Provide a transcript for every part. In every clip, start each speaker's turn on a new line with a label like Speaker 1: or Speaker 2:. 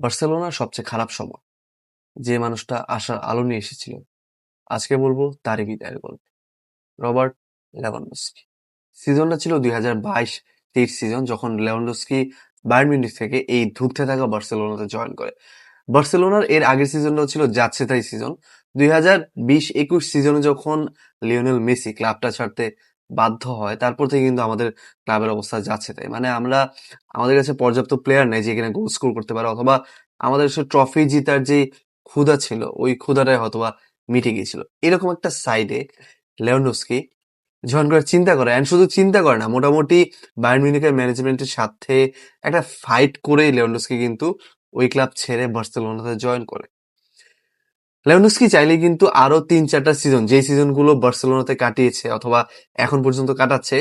Speaker 1: বার্সেলোনার সবচেয়ে খারাপ সময়, যে মানুষটা আশার আলো নিয়ে এসেছিল, আজকে বলবো তারই বিদায়ের গল্প। Robert Lewandowski. সিজনটা ছিল 2022-23 সিজন, যখন লেভানডস্কি বায়ার্ন মিউনিখ থেকে এই ধুঁকতে থাকা বার্সেলোনাতে জয়েন করে। বার্সেলোনার এর আগের সিজনটাও ছিল যাচ্ছে তাই সিজন। 2020-21 সিজনে যখন লিওনেল মেসি ক্লাবটা ছাড়তে বাধ্য হয়, তারপর থেকে কিন্তু আমাদের ক্লাবের অবস্থা যাচ্ছে তাই। মানে আমাদের কাছে পর্যাপ্ত প্লেয়ার নেই যে এখানে গোল স্কোর করতে পারে, অথবা আমাদের সে ট্রফি জিতার যে ক্ষুধা ছিল, ওই ক্ষুধাটাই হয়তোবা মিটে গিয়েছিল। এরকম একটা সাইডে লেভানডস্কি জয়েন করার চিন্তা করে, এন্ড শুধু চিন্তা করে না, মোটামুটি বায়ার্ন মিউনিখের ম্যানেজমেন্টের সাথে একটা ফাইট করে লেভানডস্কি কিন্তু ওই ক্লাব ছেড়ে বার্সেলোনাতে জয়েন করে। লেভানডস্কি চাইলে কিন্তু আরো 3-4টা সিজন, যে সিজনগুলো বার্সেলোনাতে কাটিয়েছে অথবা এখন পর্যন্ত কাটাচ্ছে,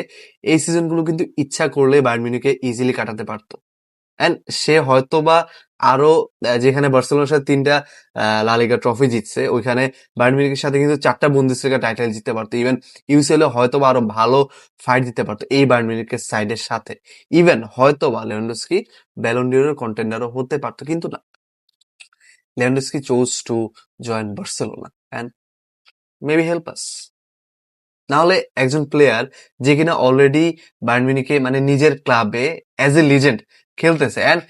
Speaker 1: এই সিজনগুলো কিন্তু ইচ্ছা করলে বায়ার্ন মিউনিখে ইজিলি কাটাতে পারতো। এন্ড সে হয়তোবা আরো যেখানে বার্সেলোনার সাথে 3টা লা লিগা ট্রফি জিতছে, ওইখানে বায়ার্ন মিউনিখের সাথে কিন্তু 4টা বুন্দেসলিগা টাইটেল জিততে পারতো। ইভেন ইউসিএল এ হয়তোবা আরো ভালো ফাইট দিতে পারতো এই বায়ার্ন মিউনিখের সাইডের সাথে। ইভেন হয়তোবা লেভানডস্কি ব্যালন ডিওরের কন্টেন্ডারও হতে পারতো, কিন্তু না। Lewandowski chose to join Barcelona and maybe help us. না হলে একজন প্লেয়ার যে কিনা অলরেডি বায়ার্ন মিউনিখে মানে নিজের ক্লাবে অ্যাজ এ লিজেন্ড খেলতেছে, and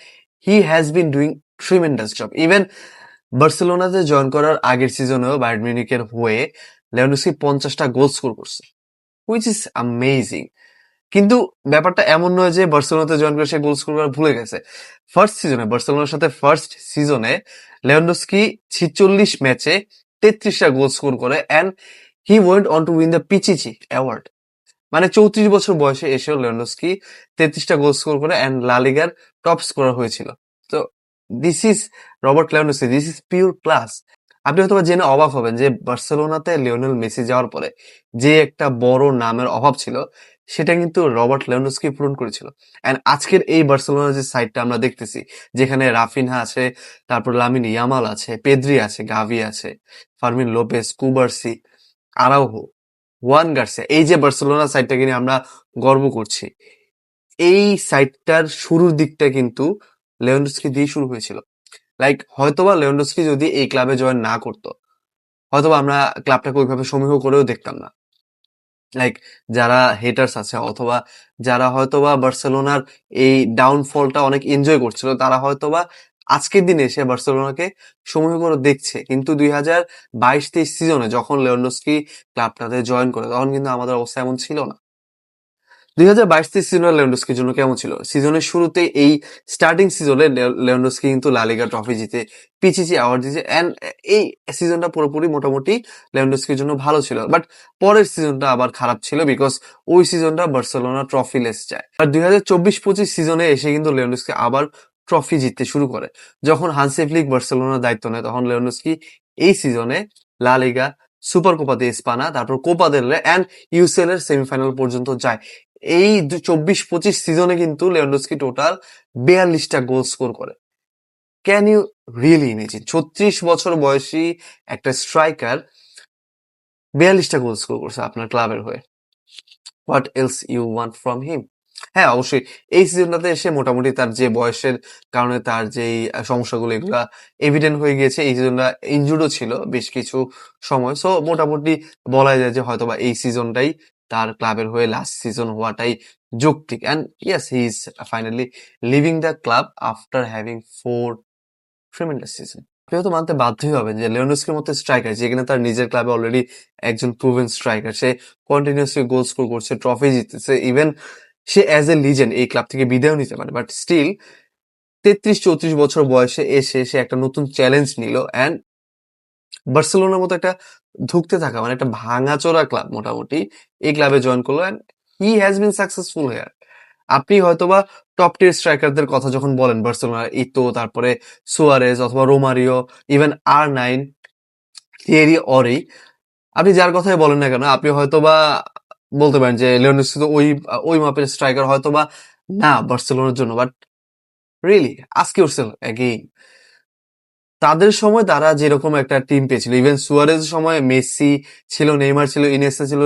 Speaker 1: he has been doing tremendous job. Even বার্সেলোনাতে জয়েন করার আগের সিজনেও বায়ার্ন মিউনিখের হয়ে লেভানডস্কি 50টা গোল স্কোর করছে, হুইচ ইজ অ্যামেজিং। কিন্তু ব্যাপারটা এমন নয় যে বার্সেলোনাতে জয়েন করে সে গোল স্কোর করা ভুলে গেছে। বার্সেলোনার সাথে ফার্স্ট সিজনে লেভানডস্কি 46 ম্যাচে 33টা গোল স্কোর করে, and he went on to win the Pichichi award. মানে 34 বছর বয়সে এসেও লেভানডস্কি 33টা গোল স্কোর করে এন্ড লা লিগার টপ স্কোরার হয়েছিল। তো this is Robert Lewandowski, this is pure class. আপনি হয়তো জেনে অবাক হবেন যে বার্সেলোনাতে লিওনেল মেসি যাওয়ার পরে যে একটা বড় নামের অভাব ছিল, সেটা কিন্তু রবার্ট লেভানডস্কি পূরণ করেছিল। এন্ড আজকের এই বার্সেলোনার যে সাইডটা আমরা দেখতেছি, যেখানে রাফিনহা আছে, তারপর লামিন ইয়ামাল আছে, পেদ্রি আছে, গাভি আছে, Fermin Lopez, Cubarsi, Araujo, one Garcia, এই যে বার্সেলোনা সাইডটাকে নিয়ে আমরা গর্ব করছি, এই সাইডটার শুরুর দিকটা কিন্তু লেভানডস্কি দিয়ে শুরু হয়েছিল। লাইক হয়তোবা লেভানডস্কি যদি এই ক্লাবে জয়েন না করতো, হয়তোবা আমরা ক্লাবটাকে ওইভাবে সমীহ করেও দেখতাম না। লাইক যারা হেটার্স আছে, অথবা যারা হয়তোবা বার্সেলোনার এই ডাউনফলটা অনেক এনজয় করছিল, তারা হয়তোবা আজকের দিনে এসে বার্সেলোনাকে সমীহ করে দেখছে। কিন্তু 2022-23 সিজনে যখন লেভানডস্কি ক্লাবটাতে জয়েন করে, তখন কিন্তু আমাদের অবস্থা এমন ছিল না। 2022 সিজনে লেভানডস্কির জন্য কেমন ছিল? সিজনের শুরুতে এই স্টার্টিং সিজনে লেভানডস্কি কিন্তু লা লিগা ট্রফি জিতে, পিচিচি অ্যাওয়ার্ড জিতে, এন্ড এই সিজনটা পুরোপুরি মোটামুটি লেভানডস্কির জন্য ভালো ছিল। বাট পরের সিজনটা আবার খারাপ ছিল, বিকজ ওই সিজনটা বার্সেলোনা ট্রফি লেস যায়। আর 2024-25 সিজনে এসে কিন্তু লেভানডস্কি আবার ট্রফি জিততে শুরু করে। যখন হান্সি ফ্লিক বার্সেলোনার দায়িত্ব নেয়, তখন লেভানডস্কি এই সিজনে লা লিগা, সুপার কোপা দে ইস্পানা, তারপর কোপা দেল রে এন্ড ইউসিএল এর সেমিফাইনাল পর্যন্ত যায়। এই 24-25 সিজনে কিন্তু লেভানডস্কি টোটাল 42টা গোল স্কোর করে। ক্যান ইউ রিয়েলি ইমেজিন 36 বছর বয়সী একটা স্ট্রাইকার 42টা গোল স্কোর করছে আপনার ক্লাবের হয়ে? What else you want from him? হ্যাঁ, অবশ্যই এই সিজনটাতে এসে মোটামুটি তার যে বয়সের কারণে তার যেই সমস্যাগুলো, এগুলা এভিডেন্ট হয়ে গিয়েছে। এই সিজনটা ইনজুর্ডও ছিল বেশ কিছু সময়, সো মোটামুটি বলা যায় যে হয়তোবা এই সিজনটাই তার ক্লাবের হয়ে লাস্ট সিজন হওয়াটাই যৌক্তিক। And yes, he is finally living the club after having 4 tremendous season. আপনি হয়তো মানতে বাধ্যই হবেন যে লেভানডস্কির মতো স্ট্রাইকার, যে কিনা তার নিজের ক্লাবে অলরেডি একজন প্রুভেন স্ট্রাইকার, সে কন্টিনিউয়াসলি গোল স্কোর করছে, ট্রফি জিততেছে, ইভেন সে অ্যাজ এ লিজেন্ড এই ক্লাব থেকে বিদায়ও নিতে পারে, বাট স্টিল 33-34 বছর বয়সে এসে সে একটা নতুন চ্যালেঞ্জ নিল, অ্যান্ড বার্সেলোনার মতো একটা ধুঁকতে থাকা মানে একটা ভাঙাচোরা ক্লাব মোটামুটি, এই ক্লাবে জয়েন করলো, and he has been successful here. আপনি হয়তোবা টপ টিয়ার স্ট্রাইকারদের কথা যখন বলেন বার্সেলোনার, ইতো, তারপরে সুয়ারেজ অথবা Romario, even R9, Thierry Ori, আপনি যার কথাই বলেন না কেন, আপনি হয়তোবা বলতে পারেন যে লিওনেল তো ওই মাপের স্ট্রাইকার হয়তোবা না বার্সেলোনার জন্য, but really ask yourself again, তাদের সময় তারা যেরকম একটা টিম পেয়েছিল, ইভেন সুয়ারেজের সময় মেসি ছিল, নেইমার ছিল, ইনিয়েস্তা ছিল,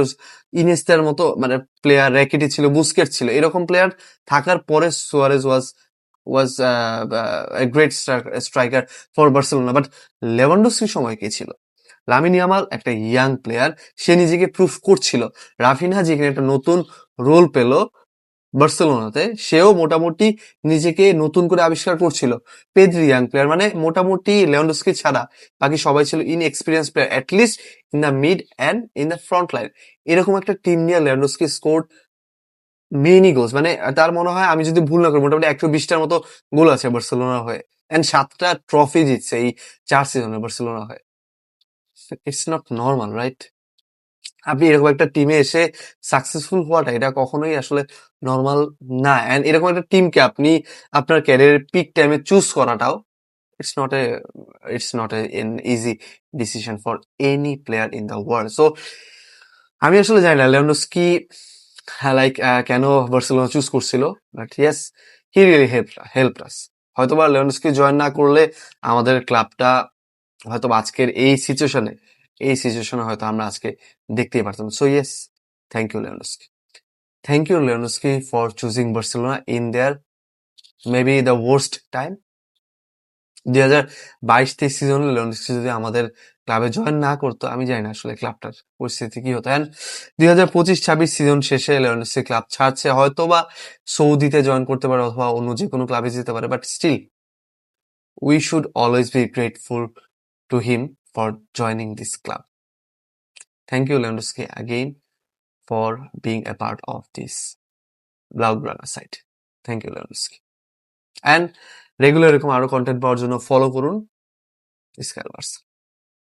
Speaker 1: ইনিয়েস্তার মতো মানে প্লেয়ার, র্যাকিটি ছিল, বুস্কেট ছিল, এরকম প্লেয়ার থাকার পরে Suarez was was a great striker for Barcelona, but লেভানডস্কির সময় কে ছিল? লামিন ইয়ামাল একটা ইয়াং প্লেয়ার, সে নিজেকে প্রুফ করছিল। রাফিনহা যেখানে একটা নতুন রোল পেল বার্সেলোনাতে, সেও মোটামুটি নিজেকে নতুন করে আবিষ্কার করছিল। পেদ্রি ইয়াং প্লেয়ার, মানে মোটামুটি লেভানডস্কি ছাড়া বাকি সবাই ছিল inexperience player, at least in the mid and in the front line. এরকম একটা টিম নিয়ে লেভানডস্কি স্কোর মেনি গোলস, মানে তার মনে হয়, আমি যদি ভুল না করি, মোটামুটি 120টার মতো গোল আছে বার্সেলোনার হয়ে, এন্ড 7টা ট্রফি জিতছে এই 4 সিজনে বার্সেলোনার হয়ে। It's not normal, right? আপনি এরকম একটা টিমে এসে সাকসেসফুল হওয়াটা, এটা কখনোই আসলে নর্মাল না। এন্ড এরকম একটা টিমকে আপনি আপনার ক্যারিয়ারের পিক টাইমে চুজ করাটাও, it's not a it's not an easy decision for any player in the world. So আমি আসলে জানি না লেভানডস্কি লাইক কেন বার্সেলোনা চুজ করছিল, but yes, he really help us. হয়তোবা লেভানডস্কি জয়েন না করলে আমাদের ক্লাবটা হয়তো আজকের এই সিচুয়েশনে হয়তো আমরা আজকে দেখতেই পারতাম। So yes, thank you Lewandowski. Thank you Lewandowski for choosing Barcelona in their maybe the worst time. 2022-23 সিজনে লেভানডস্কি যদি আমাদের ক্লাবে জয়েন না করতো, আমি জানি না আসলে ক্লাবটার পরিস্থিতি কি হতো। অ্যান্ড 2025-26 সিজন শেষে লেভানডস্কি ক্লাব ছাড়ছে, হয়তো বা সৌদিতে জয়েন করতে পারে অথবা অন্য যে কোনো ক্লাবে যেতে পারে, but still we should always be grateful to him for joining this club. Thank you, Lewandowski, again for being a part of this Blaugrana site. Thank you, Lewandowski. And regular এরকম আরো কন্টেন্ট পাওয়ার জন্য follow করুন স্কাইলার্স।